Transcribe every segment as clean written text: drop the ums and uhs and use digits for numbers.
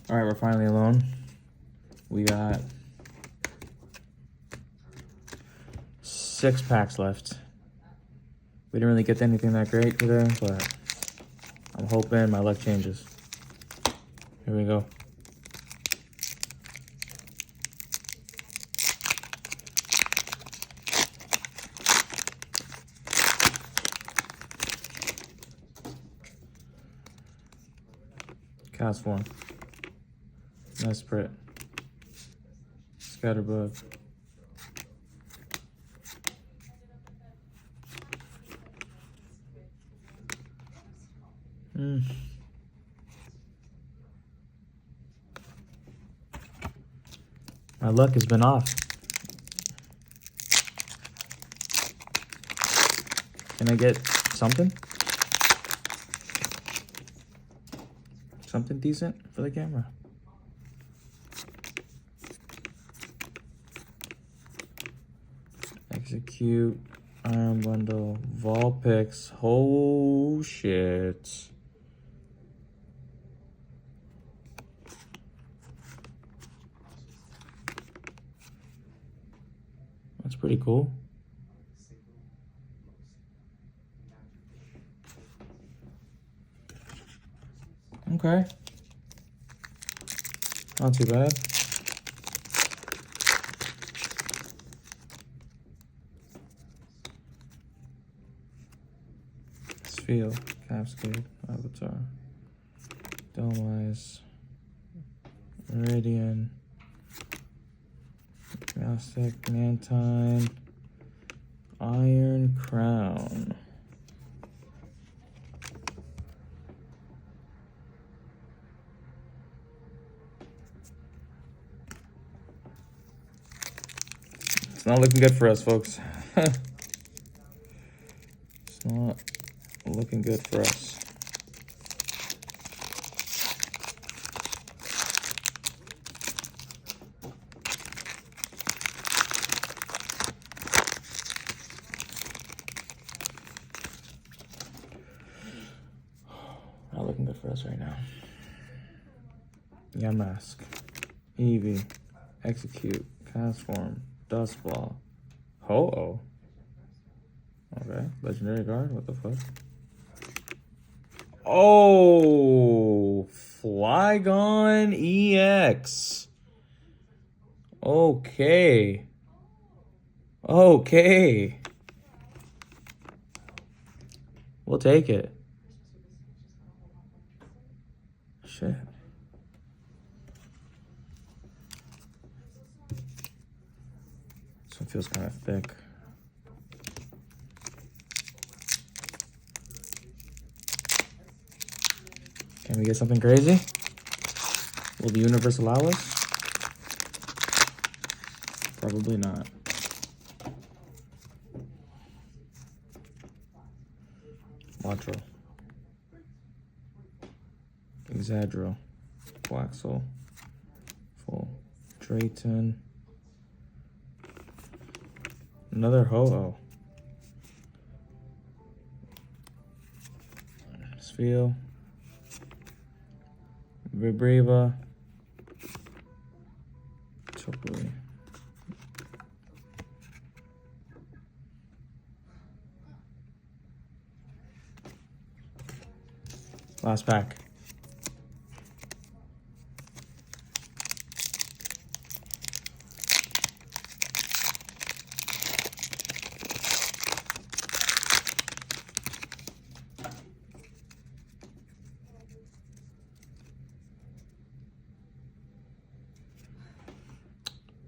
All right, we're finally alone. We got 6 packs left. We didn't really get anything that great today, but I'm hoping my luck changes. Here we go. Castform. Mesprit. Scatterbug. My luck has been off. Can I get something? Something decent for the camera. Execute. Iron Bundle. Vulpix. Oh shit. That's pretty cool. Okay. Not too bad. Spheal, Cascade, Avatar, Dome-Eyes, Meridian, Aztec, Mantine, Iron Crown. It's not looking good for us, folks. It's not looking good for us. Not looking good for us right now. Yamask, Eevee, Execute, Castform, Dustball, Ho-Oh. Okay, legendary card, what the fuck? Oh, Flygon EX. Okay. Okay. We'll take it. Shit. This one feels kind of thick. Can we get something crazy? Will the universe allow us? Probably not. Watro. Exadro. Quaxel. Full. Drayton. Another Ho-Oh. Spheal. Vibrava. Chocolate. Last pack.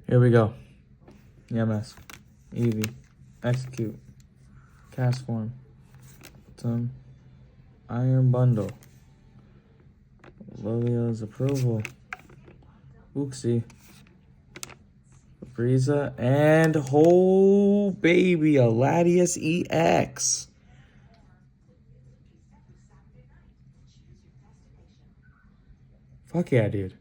Here we go. Yamask, Eevee, Execute, Castform, some Iron Bundle, Lilia's Approval, Uxie, Frieza, and oh baby, a Latias EX. Fuck yeah, dude.